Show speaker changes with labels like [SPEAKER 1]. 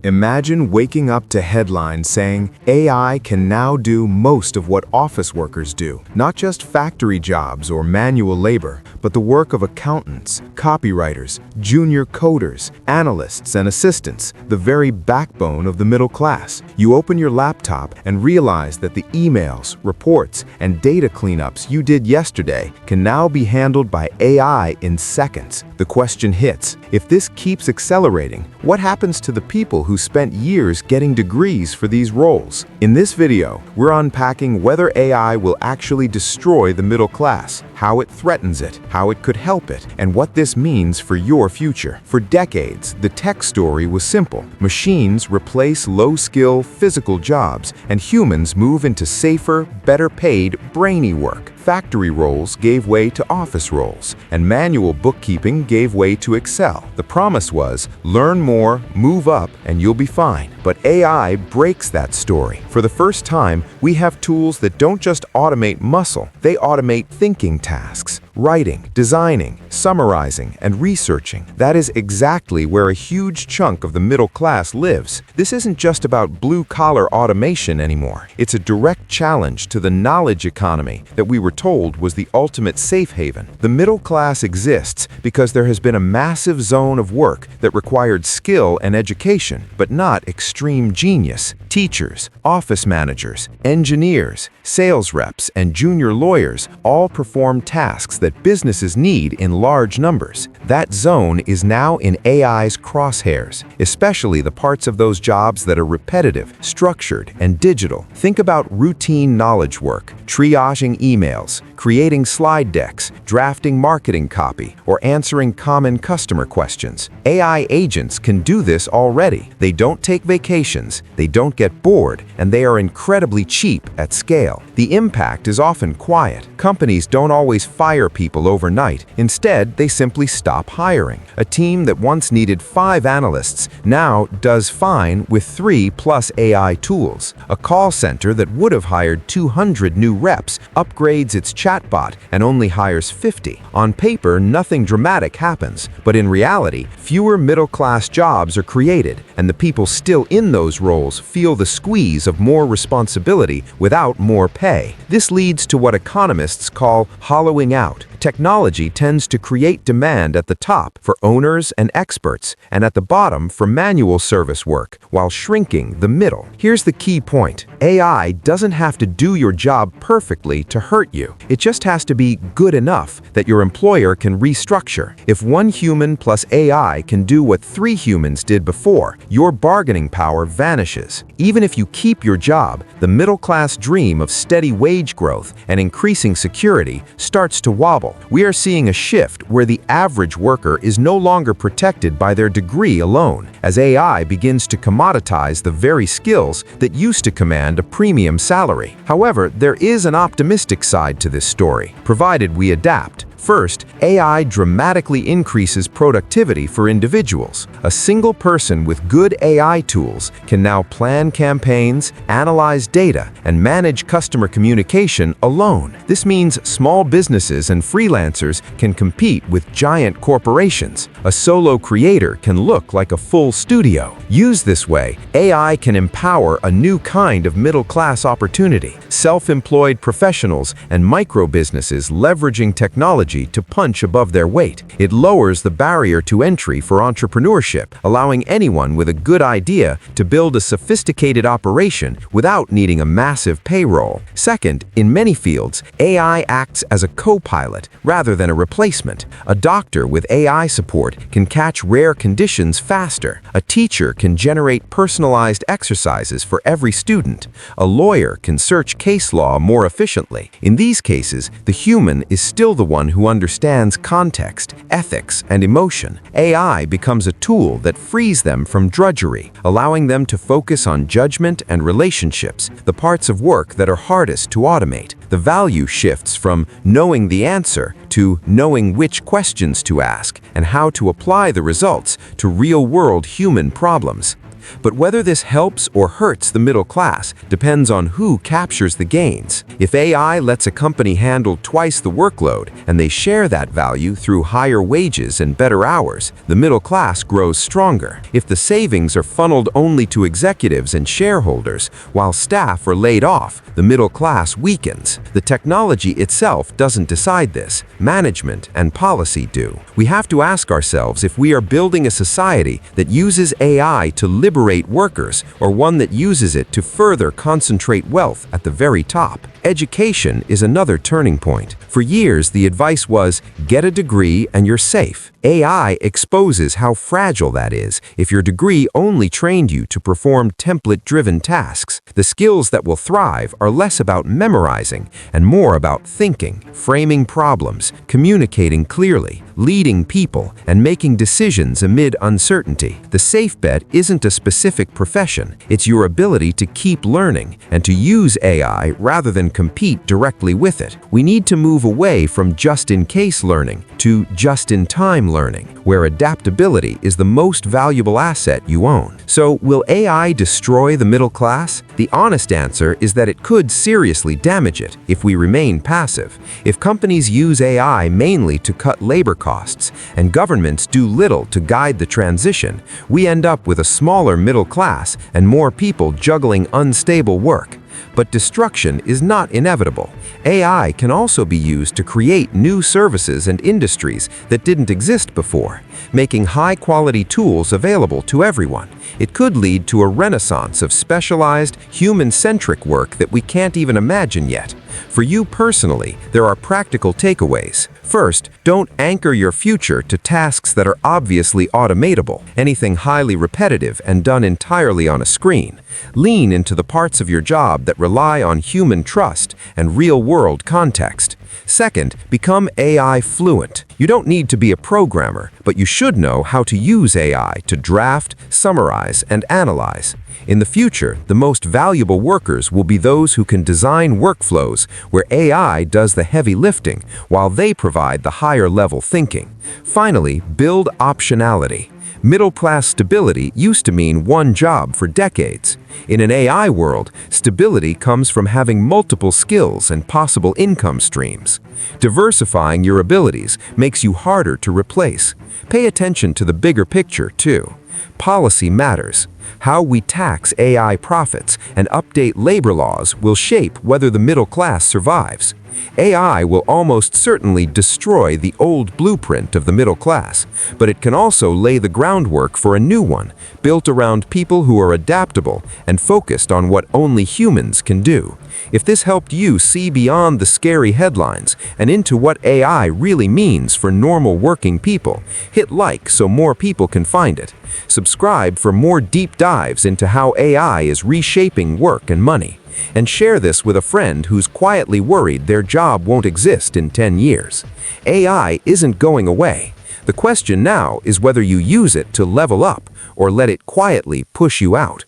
[SPEAKER 1] Imagine waking up to headlines saying AI can now do most of what office workers do, not just factory jobs or manual labor, but the work of accountants, copywriters, junior coders, analysts, and assistants, the very backbone of the middle class. You open your laptop and realize that the emails, reports, and data cleanups you did yesterday can now be handled by AI in seconds. The question hits, if this keeps accelerating, what happens to the people who spent years getting degrees for these roles? In this video, we're unpacking whether AI will actually destroy the middle class, how it threatens it, how it could help it, and what this means for your future. For decades, the tech story was simple. Machines replace low-skill, physical jobs, and humans move into safer, better-paid, brainy work. Factory roles gave way to office roles, and manual bookkeeping gave way to Excel. The promise was, learn more, move up, and you'll be fine. But AI breaks that story. For the first time, we have tools that don't just automate muscle, they automate thinking tasks. Writing, designing, summarizing, and researching. That is exactly where a huge chunk of the middle class lives. This isn't just about blue-collar automation anymore. It's a direct challenge to the knowledge economy that we were told was the ultimate safe haven. The middle class exists because there has been a massive zone of work that required skill and education, but not extreme genius. Teachers, office managers, engineers, sales reps, and junior lawyers all perform tasks that businesses need in large numbers. That zone is now in AI's crosshairs, especially the parts of those jobs that are repetitive, structured, and digital. Think about routine knowledge work, triaging emails, creating slide decks, drafting marketing copy, or answering common customer questions. AI agents can do this already. They don't take vacations, they don't get bored, and they are incredibly cheap at scale. The impact is often quiet. Companies don't always fire people overnight. Instead, they simply stop hiring. A team that once needed 5 analysts now does fine with 3+ AI tools. A call center that would have hired 200 new reps upgrades its chatbot and only hires 50. On paper, nothing dramatic happens, but in reality, fewer middle-class jobs are created, and the people still in those roles feel the squeeze of more responsibility without more pay. This leads to what economists call hollowing out. Technology tends to create demand at the top for owners and experts, and at the bottom for manual service work, while shrinking the middle. Here's the key point. AI doesn't have to do your job perfectly to hurt you. It just has to be good enough that your employer can restructure. If one human plus AI can do what 3 humans did before, your bargaining power vanishes. Even if you keep your job, the middle-class dream of steady wage growth and increasing security starts to wobble. We are seeing a shift where the average worker is no longer protected by their degree alone, as AI begins to commoditize the very skills that used to command a premium salary. However, there is an optimistic side to this story, provided we adapt. First, AI dramatically increases productivity for individuals. A single person with good AI tools can now plan campaigns, analyze data, and manage customer communication alone. This means small businesses and freelancers can compete with giant corporations. A solo creator can look like a full studio. Used this way, AI can empower a new kind of middle-class opportunity. Self-employed professionals and micro-businesses leveraging technology to punch above their weight. It lowers the barrier to entry for entrepreneurship, allowing anyone with a good idea to build a sophisticated operation without needing a massive payroll. Second, in many fields, AI acts as a co-pilot rather than a replacement. A doctor with AI support can catch rare conditions faster. A teacher can generate personalized exercises for every student. A lawyer can search case law more efficiently. In these cases, the human is still the one who understands context, ethics, and emotion. AI becomes a tool that frees them from drudgery, allowing them to focus on judgment and relationships, the parts of work that are hardest to automate. The value shifts from knowing the answer to knowing which questions to ask and how to apply the results to real-world human problems.
[SPEAKER 2] But whether this helps or hurts the middle class depends on who captures the gains. If AI lets a company handle twice the workload and they share that value through higher wages and better hours, the middle class grows stronger. If the savings are funneled only to executives and shareholders while staff are laid off, the middle class weakens. The technology itself doesn't decide this. Management and policy do. We have to ask ourselves if we are building a society that uses AI to liberate workers or one that uses it to further concentrate wealth at the very top. Education is another turning point. For years, the advice was, get a degree and you're safe. AI exposes how fragile that is if your degree only trained you to perform template-driven tasks. The skills that will thrive are less about memorizing and more about thinking, framing problems, communicating clearly, leading people, and making decisions amid uncertainty. The safe bet isn't a specific profession. It's your ability to keep learning and to use AI rather than compete directly with it. We need to move away from just-in-case learning to just-in-time learning, where adaptability is the most valuable asset you own. So, will AI destroy the middle class? The honest answer is that it could seriously damage it if we remain passive. If companies use AI mainly to cut labor costs and governments do little to guide the transition, we end up with a smaller middle class and more people juggling unstable work. But destruction is not inevitable. AI can also be used to create new services and industries that didn't exist before, making high-quality tools available to everyone. It could lead to a renaissance of specialized, human-centric work that we can't even imagine yet. For you personally, there are practical takeaways. First, don't anchor your future to tasks that are obviously automatable, anything highly repetitive and done entirely on a screen. Lean into the parts of your job that rely on human trust and real-world context. Second, become AI fluent. You don't need to be a programmer, but you should know how to use AI to draft, summarize, and analyze. In the future, the most valuable workers will be those who can design workflows where AI does the heavy lifting while they provide the higher-level thinking. Finally, build optionality. Middle-class stability used to mean one job for decades. In an AI world, stability comes from having multiple skills and possible income streams. Diversifying your abilities makes you harder to replace. Pay attention to the bigger picture, too. Policy matters. How we tax AI profits and update labor laws will shape whether the middle class survives. AI will almost certainly destroy the old blueprint of the middle class, but it can also lay the groundwork for a new one, built around people who are adaptable and focused on what only humans can do. If this helped you see beyond the scary headlines and into what AI really means for normal working people, hit like so more people can find it. Subscribe for more deep dives into how AI is reshaping work and money. And share this with a friend who's quietly worried their job won't exist in 10 years. AI isn't going away. The question now is whether you use it to level up or let it quietly push you out.